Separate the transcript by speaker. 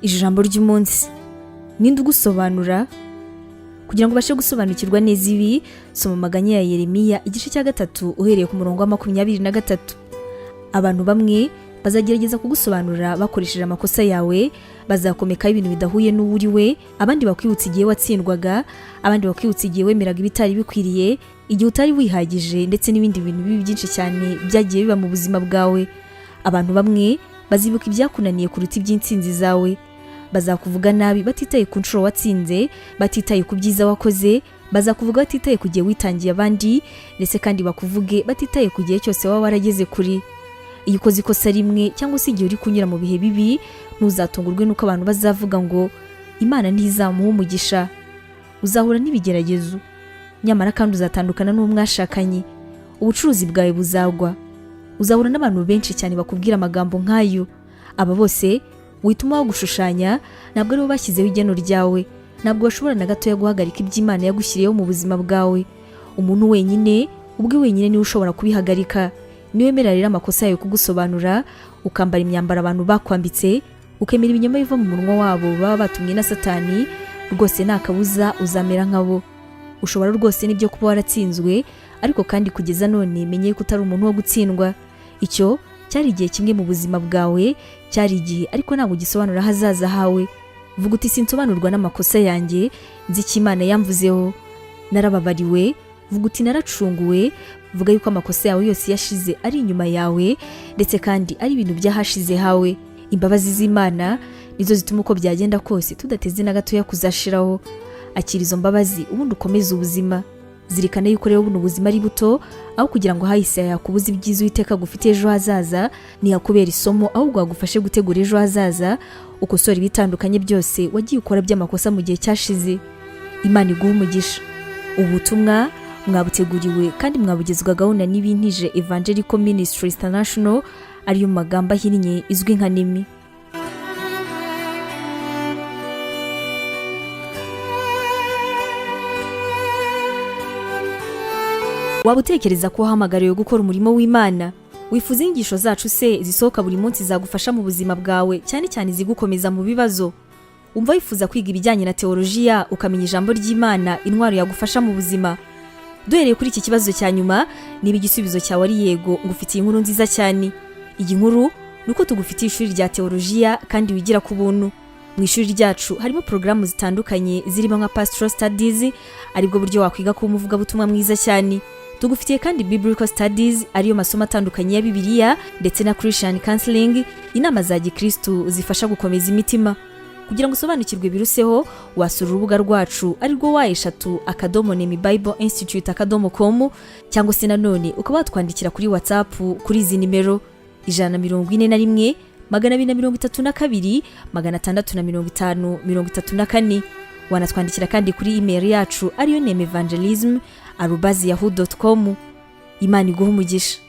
Speaker 1: ijambo ry'umunsi. Ninde ugusobanura? Kugira ngo ubashe gusobanukirwa neza ibi, soma amaganya ya Yeremiya igice cya 3 uhereye ku murongo wa 23. Abantu bamwe bazagerageza kugusobanurira bakoresheje amakosa yawe, bazakomeka ibintu bidahuye n'uri we, abandi bakwibutsa igihe watsindwaga, abandi bakwibutsa igihe wemeraga ibitari bikwiriye, igihe utari wihagije, ndetse n'ibindi bintu bibi byinshi cyane byagiye biba mu buzima bwawe. Abantu bamwe bazibuka ibyakunaniye kuruta iby'intsinzi zawe. Bazakuvuga nabi batitaye ku nshuro watsinze, batitaye ku byiza wakoze, bazakuvuga batitaye ku gihe witangiye abandi, ndetse kandi bakuvuge batitaye ku gihe cyose waba warageze kuri. Iyo ukoze ikosa rimwe cyangwa se igihe uri kunyura mu bihe bibi, ntuzatungurwe nuko abantu bazavuga ngo Imana ntizamuha umugisha. Uzahura n'ibigeragezo, nyamara kandi uzatandukana n'umwashakanye. Ubucuruzi bwawe buzagwa. Uzahura n'abantu benshi cyane bakubwira amagambo nk'ayo. Aba bose wituma bagushushanya, ntabwo aribo bashyizeho igeno ryawe. Ntabwo bashobora na gato guhagarika iby'Imana yagushyiriyeho mu buzima bwawe. Umuntu wenyine, ubwe wenyine niwe ushobora kubihagarika. Niwemera rero amakosa yawe kugusobanura, ukambara imyambaro abantu bakwambitse, ukemera ibinyoma biva mu munwa wabo baba batumwe na Satani, rwose nta kabuza uzamera nkabo. Ushobora rwose n'ibyo kuba waratsinzwe, ariko kandi kugeza none menye ko utari umuntu wo gutsindwa. Icyo cyari igihe kimwe mu buzima bwawe, cyari igihe ariko ntabwo gisobanura hazaza hawe. Vuga uti sinsobanurwa n'amakosa yanjye, nzi icyo Imana yamvuzeho. Narababariwe, vuga uti naracunguwe, vuga yuko amakosa yawe yose yashize ari inyuma yawe, ndetse kandi ari ibintu byahashize hawe. Imbabazi z'Imana nizo zituma uko byagenda kose tudateze na gatoya kuzashiraho. Akira izo mbabazi ubundi ukomeze ubuzima. Zirikana yuko rero buno ubuzima ari buto, aho kugira ngo hahise yakubuza ibyiza Uwiteka gufite ejo hazaza, ntiyakubera isomo ahubwo agufashe gutegura ejo hazaza, ukosora ibitandukanye byose wagiye ukora by'amakosa mu gihe cyashize. Imana iguha umugisha. Ubutumwa mwabuteguriwe kandi mwabugezwagaho na Nibintije Evangelical Ministries International, ariyo magambo ahinnye izwi nka NIMI. Waba utekereza ko wahamagariwe gukora umurimo w'Imana? Wifuza inyigisho zacu se zisohoka buri munsi zagufasha mu buzima bwawe, cyane cyane zigukomeza mu bibazo? Umva wifuza kwiga ibijyanye na teolojiya, ukamenya ijambo ry'Imana, intwaro yagufasha mu buzima? Duhereye kuri iki kibazo cya nyuma, niba igisubizo cyawe ari yego, ngufitiye inkuru nziza cyane. Iyi nkuru nuko tugufitiye ishuri rya teolojiya kandi wigira ku buntu. Mu ishuri ryacu harimo porogaramu zitandukanye zirimo nka Pastoral Studies, aribwo buryo wakwiga kuba umuvugabutumwa mwiza cyane. Tugufitiye kandi Biblical Studies, ariyo masomo atandukanye ya Bibiliya, ndetse na Christian Counseling, inama za Gikristo zifasha gukomeza imitima. Kugira ngo usobanukirwe biruseho, wasura urubuga rwacu arirwo wa@nemibibleinstitute.com, cyangwa se nanone ukaba watwandikira kuri WhatsApp kuri izi nimero 141 232 650 Wanatwandikira kandi kuri email yacu ariyo nemevangelism@yahoo.com. Imana iguhe umugisha.